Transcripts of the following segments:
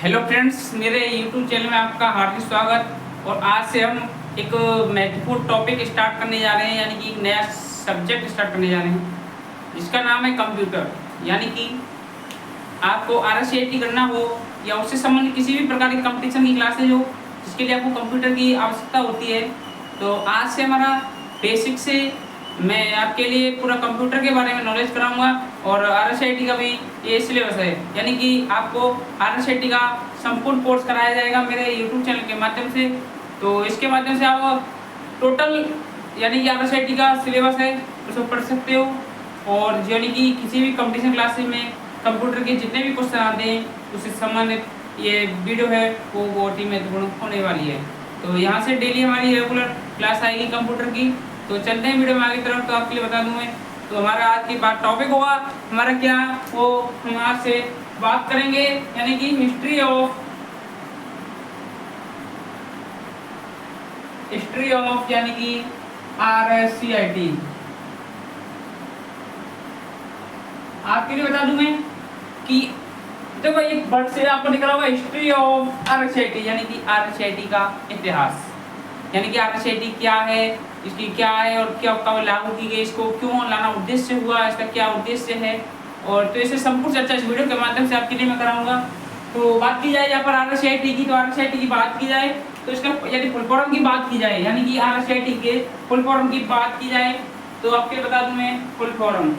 Hello friends, मेरे YouTube channel में आपका हार्दिक स्वागत। और आज से हम एक महत्वपूर्ण टॉपिक स्टार्ट करने जा रहे हैं, यानी कि एक नया सब्जेक्ट स्टार्ट करने जा रहे हैं जिसका नाम है कंप्यूटर। यानी कि आपको RSCIT करना हो या उससे संबंधित किसी भी प्रकार की कंपटीशन की क्लासेज हो जिसके लिए आपको कंप्यूटर की आवश्यकता होती है, तो आज से हमारा बेसिक से मैं आपके लिए पूरा कंप्यूटर के बारे में नॉलेज कराऊंगा। और RSCIT का भी ये सिलेबस है, यानी कि आपको RSCIT का संपूर्ण कोर्स कराया जाएगा मेरे YouTube चैनल के माध्यम से। तो इसके माध्यम से आप टोटल यानी कि RSCIT का सिलेबस है उसको पढ़ सकते हो। और यानी कि किसी भी कंपटीशन क्लासेस में कंप्यूटर के जितने भी क्वेश्चन आते हैं उससे संबंधित ये वीडियो है वो बहुत ही महत्वपूर्ण होने वाली है। तो यहाँ से डेली हमारी रेगुलर क्लास आएगी कंप्यूटर की। तो चलते हैं वीडियो में आगे तरफ। तो आपके लिए बता दूं मैं, तो हमारा आज की बात टॉपिक होगा हमारा क्या, वो हम आज से बात करेंगे यानी कि हिस्ट्री ऑफ यानी कि RSCIT। आपके लिए बता दूं मैं कि देखो एक वर्ड से आपको निकला होगा हिस्ट्री ऑफ RSCIT, यानी कि RSCIT का इतिहास। यानी कि RSCIT क्या है, इसकी क्या है और क्या कब लागू की गई, इसको क्यों लाना उद्देश्य हुआ, इसका क्या उद्देश्य है। और तो इसे संपूर्ण चर्चा इस वीडियो के माध्यम से आपके लिए मैं कराऊंगा। तो बात की जाए यहाँ पर RSCIT की, तो RSCIT की बात की जाए तो इसका यदि फुल फॉर्म की बात की जाए, यानी कि RSCIT के फुल फॉर्म की बात की जाए तो आपके लिए बता दूं मैं फुल फॉर्म।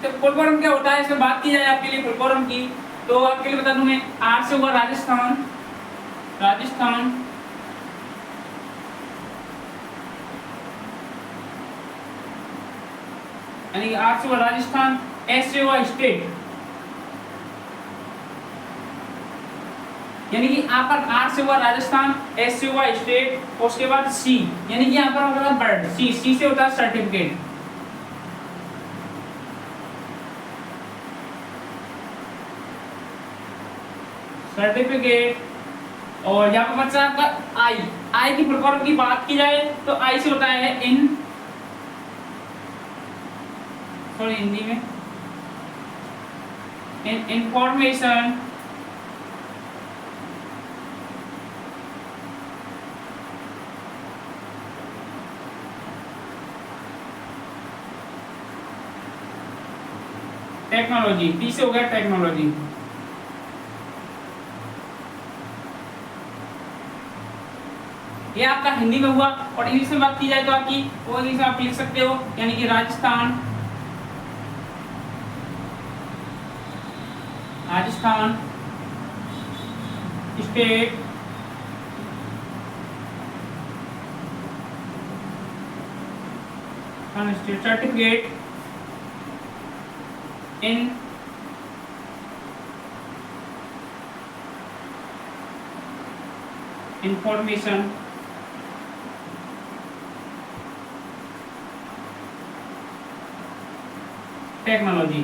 तो फुल फॉर्म क्या होता है, इसमें बात की जाए आपके लिए फुल फॉर्म की, तो आपके लिए बता दूं मैं R से होगा राजस्थान, यानी कि R से होगा राजस्थान, S से होगा स्टेट, यानी कि यहाँ पर R से होगा राजस्थान, S से होगा स्टेट, और उसके बाद C यानी कि यहाँ पर होगा बर्ड, C से होता है सर्टिफिकेट। और यहाँ पर बच्चा आपका I की फुल फॉर्म की बात की जाए तो I से होता है हिंदी में इंफॉर्मेशन टेक्नोलॉजी, T से हो गया टेक्नोलॉजी। ये आपका हिंदी में हुआ। और इंग्लिश में बात की जाए तो आपकी वो इंग्लिश में आप लिख सकते हो, यानी कि Rajasthan state certificate in information technology.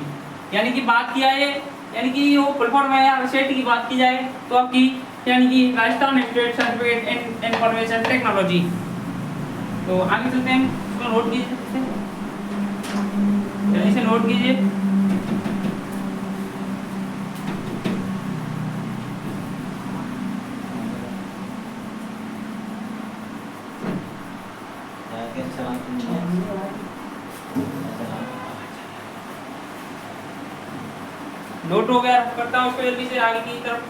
यानी कि बात किया है, यानी कि वो फुल फॉर्म है RSCIT की बात की जाए तो आपकी यानी कि Rajasthan state certificate in information technology. तो आगे चलते हैं, इसको नोट कीजिए, जल्दी से नोट कीजिए। नोट हो गया, करता हूं उसको जल्दी से आगे की तरफ।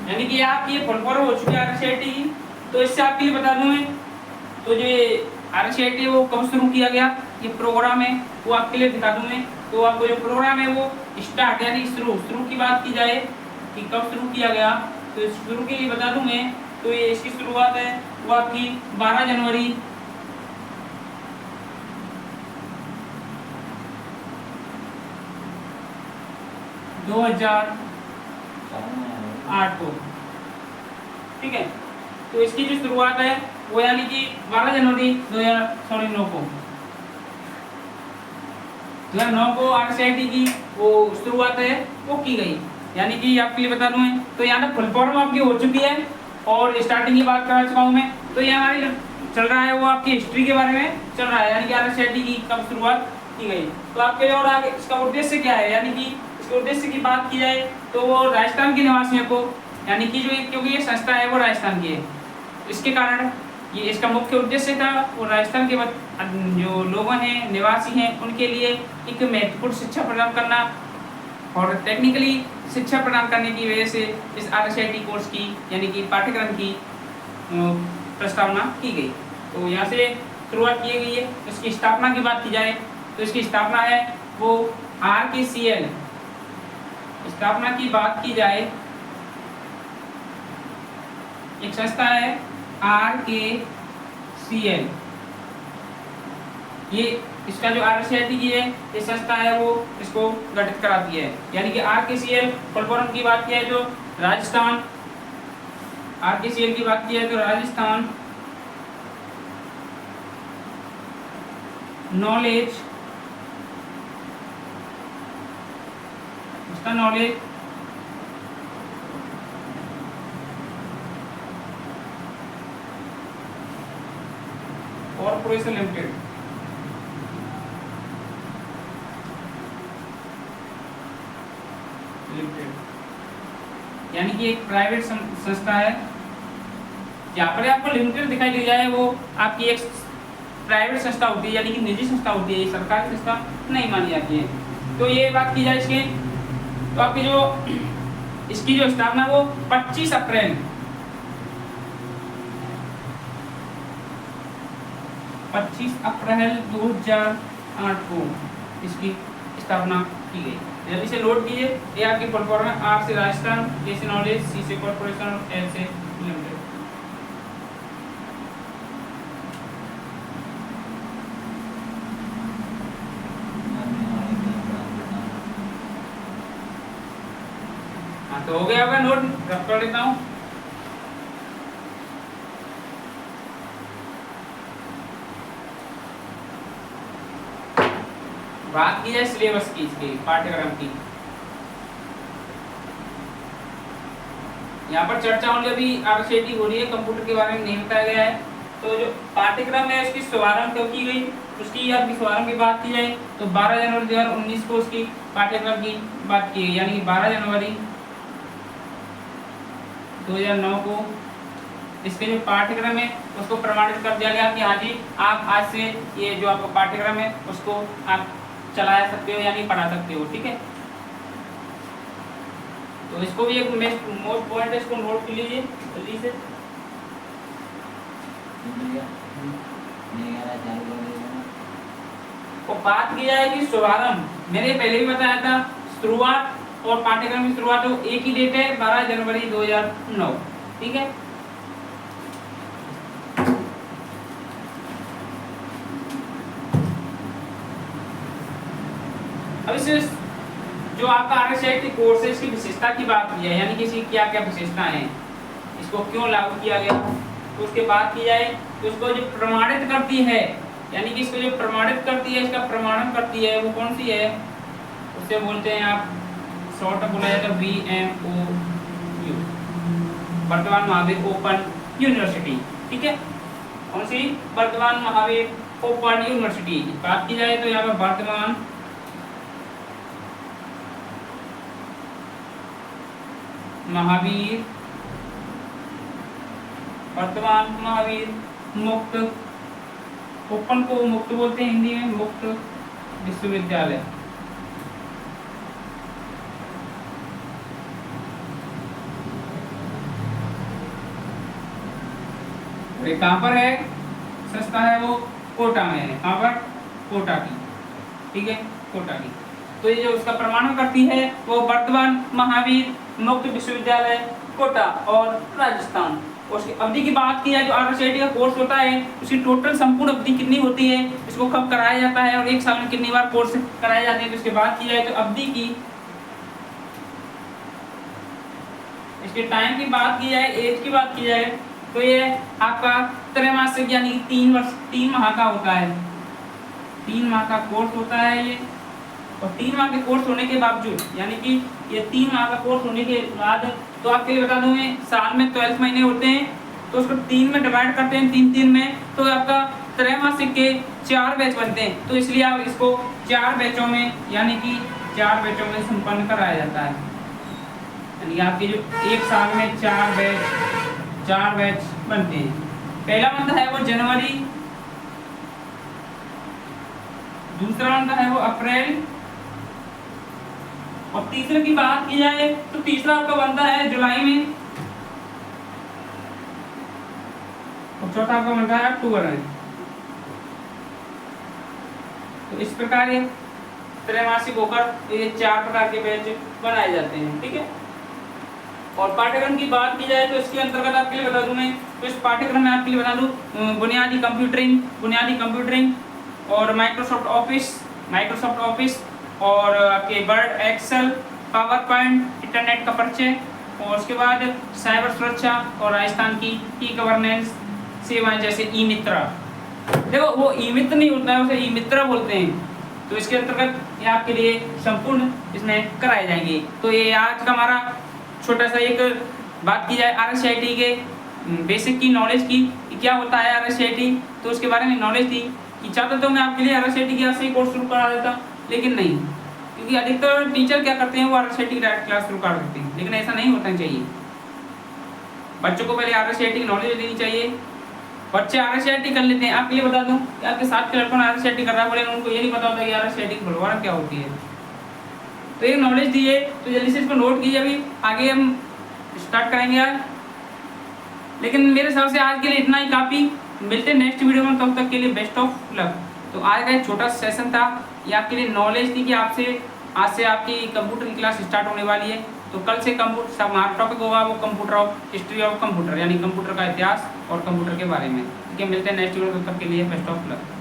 यानी कि आप ये फुल फॉर्म हो चुकी है RSCIT की। तो इससे आपके लिए बता दूं मैं, तो ये RSCIT वो कब शुरू किया गया, ये प्रोग्राम है वो आपके लिए दिखा दूं मैं। तो आपको जो प्रोग्राम है वो स्टार्ट यानी शुरू की बात की जाए कि कब शुरू किया गया, तो शुरू के लिए बता दूं मैं, तो ये इसकी शुरुआत है वो आपकी 12 जनवरी 2008 को, ठीक है। तो इसकी जो शुरुआत है वो यानी कि 12 जनवरी 2009 को RSCIT की वो शुरुआत है वो की गई। यानी कि आपके लिए बता दूं मैं, तो यहाँ तक फुल फॉर्म आपकी हो चुकी है और स्टार्टिंग की बात करा चुका हूँ मैं। तो ये हमारी जो चल रहा है वो आपकी हिस्ट्री के बारे में चल रहा है, यानी कि आरएसआईटी की कब शुरुआत की गई। तो आपके और आगे इसका उद्देश्य क्या है, यानी कि इसके उद्देश्य की बात की जाए तो वो राजस्थान के निवासियों को, यानी कि जो क्योंकि ये संस्था है वो राजस्थान की है, इसके कारण ये इसका मुख्य उद्देश्य था वो राजस्थान के जो लोगों हैं, निवासी हैं, उनके लिए एक महत्वपूर्ण शिक्षा प्रदान करना और टेक्निकली शिक्षा प्रदान करने की वजह से इस आरएसआईटी कोर्स की, यानी कि पाठ्यक्रम की प्रस्तावना की गई। तो यहाँ से शुरुआत की गई है। इसकी स्थापना की बात की जाए तो इसकी स्थापना है वो RKCL, स्थापना की बात की जाए एक संस्था है RKCL, ये इसका जो आरएसआईटी की है ये संस्था है वो इसको गठित कराती है, यानी कि RKCL फुल फॉर्म की बात की है तो राजस्थान, RKCL की बात की है तो राजस्थान नॉलेज, इसका नॉलेज कॉर्पोरेशन लिमिटेड, यानी कि एक प्राइवेट संस्था है। जहाँ पर आपको लिमिटेड दिखाई दे जाए वो आपकी एक प्राइवेट संस्था होती है, यानी कि निजी संस्था होती है, ये सरकारी संस्था नहीं मानी जाती है। तो ये बात की जाए इसके तो आपकी जो इसकी जो स्थापना वो 25 अप्रैल 2008 को इसकी स्थापना की गई। जब इसे लोड कीजिए, ये आपकी फुल फॉर्म है R से राजस्थान, K से नॉलेज, C से कॉर्पोरेशन और L से लिमिटेड। हाँ तो हो गया होगा नोट, रख कर लेता हूँ। बात की जाए सिलेबस की, इसके पाठ्यक्रम की, यहाँ पर चर्चा होने अभी आरएसआईटी हो रही है, कंप्यूटर के बारे में नहीं बताया गया है। तो जो पाठ्यक्रम है उसकी शुभारंभ कब की गई, उसकी आपकी शुभारंभ की बात की जाए तो 12 जनवरी 2019 को उसकी पाठ्यक्रम की बात की गई, यानी कि 12 जनवरी 2009 को इसके जो पाठ्यक्रम है उसको प्रमाणित कर दिया गया कि हाँ जी आप आज से ये जो आपका पाठ्यक्रम है उसको आप चला सकते हो, यानी पढ़ा सकते हो, ठीक है। तो इसको भी एक मोस्ट पॉइंट है, इसको नोट कर लीजिए जल्दी से। तो बात की जाए कि शुभारंभ, मैंने पहले भी बताया था शुरुआत और पाठ्यक्रम की शुरुआत हो एक ही डेट है 12 जनवरी 2009, ठीक है। अब इस जो आपका आरएसआईटी कोर्स है इसकी विशेषता की बात की जाए, यानी कि इसकी क्या क्या विशेषता है, इसको क्यों लागू किया गया, तो उसके बात की जाए तो इसको जो प्रमाणित करती है, यानी कि इसको जो प्रमाणित करती है, इसका प्रमाणन करती है वो कौन सी है, उससे बोलते हैं आप शॉर्ट बोला जाए तो VMOU, वर्तमान महावीर ओपन यूनिवर्सिटी, ठीक है। कौन सी, वर्तमान महावीर ओपन यूनिवर्सिटी। बात की जाए तो यहाँ पर वर्तमान महावीर, वर्तमान महावीर मुक्त, ओपन को मुक्त बोलते हैं हिंदी में, मुक्त विश्वविद्यालय। ये कहाँ पर है, संस्था है वो कोटा में है, कहाँ पर, कोटा की, ठीक है, कोटा की। तो ये जो उसका प्रमाणन करती है वो वर्तमान महावीर मुक्त विश्वविद्यालय कोटा और राजस्थान। उसकी अवधि की बात की जाए, जो आरएसआईटी का कोर्स होता है उसकी टोटल संपूर्ण अवधि कितनी होती है, इसको कब कराया जाता है और एक साल में कितनी बार कोर्स कराए जाते हैं, तो इसकी बात की जाए तो अवधि की, इसके टाइम की बात की जाए, एज की बात की जाए तो ये आपका त्रैमासिक यानी 3 वर्ष 3 माह का होता है, 3 माह का कोर्स होता है ये। और 3 माह के कोर्स होने के बावजूद, यानी कि ये 3 माह का कोर्स होने के बाद, तो आपके लिए बता दूं साल में 12 महीने होते हैं, तो उसको 3 में डिवाइड करते हैं, 3 में, तो आपका त्रैमासिक के 4 बैच बनते हैं। तो इसलिए आप इसको 4 बैचों में, यानी कि 4 बैचों में संपन्न कराया जाता है। यानी आपके जो एक साल में 4 बैच बनते हैं। पहला बनता है वो जनवरी, दूसरा बनता है वो अप्रैल, और तीसरे की बात की जाए तो तीसरा आपका बनता है जुलाई में, और चौथा आपका बनता है अक्टूबर में। तो इस प्रकार ये त्रैमासिक होकर ये 4 प्रकार के बैच बनाए जाते हैं। ठीक है, और पाठ्यक्रम की बात की जाए तो इसके अंतर्गत आपके लिए बता दूं मैं, तो इस पाठ्यक्रम में आपके लिए बता दूं बुनियादी कंप्यूटरिंग और माइक्रोसॉफ्ट ऑफिस और आपके Word, Excel, PowerPoint, internet का परिचय, और उसके बाद साइबर सुरक्षा और राजस्थान की ई गवर्नेंस सेवाएं जैसे ई मित्रा। देखो वो ई मित्र नहीं होता है, उसे ई मित्रा बोलते हैं। तो इसके अंतर्गत ये आपके लिए संपूर्ण इसमें कराए जाएंगे। तो ये आज का हमारा छोटा सा एक बात की जाए RSCIT के बेसिक की नॉलेज की, क्या होता है RSCIT, तो उसके बारे में नॉलेज दी कि चाहता तो मैं आपके लिए RSCIT की ऐसे ही कोर्स शुरू करा देता, लेकिन नहीं, क्योंकि अधिकतर टीचर क्या करते हैं, वो RSCIT की डायरेक्ट क्लास शुरू कर देते हैं, लेकिन ऐसा नहीं होना चाहिए। बच्चों को पहले RSCIT की नॉलेज देनी चाहिए। बच्चे RSCIT कर लेते हैं। आपके लिए बता दूं कि आपके साथ के लड़कों ने RSCIT कर रहा है, बोले उनको ये नहीं पता होता कि RSCIT की फुलवारा क्या होती है। तो एक नॉलेज दी है, तो जल्दी से इसको नोट कीजिए। अभी आगे हम स्टार्ट करेंगे आज, लेकिन मेरे हिसाब से आज के लिए इतना ही काफ़ी। मिलते हैं नेक्स्ट वीडियो में, तब तक के लिए बेस्ट ऑफ लक। तो आज का एक छोटा सेशन था, ये आपके लिए नॉलेज थी कि आज से आपकी कंप्यूटर की क्लास स्टार्ट होने वाली है। तो कल से कंप्यूटर हमारा टॉपिक होगा वो computer of history of computer, यानी कंप्यूटर का इतिहास और कंप्यूटर के बारे में। ठीक है, मिलते हैं नेक्स्ट वीडियो में, तब तक के लिए बेस्ट ऑफ लक।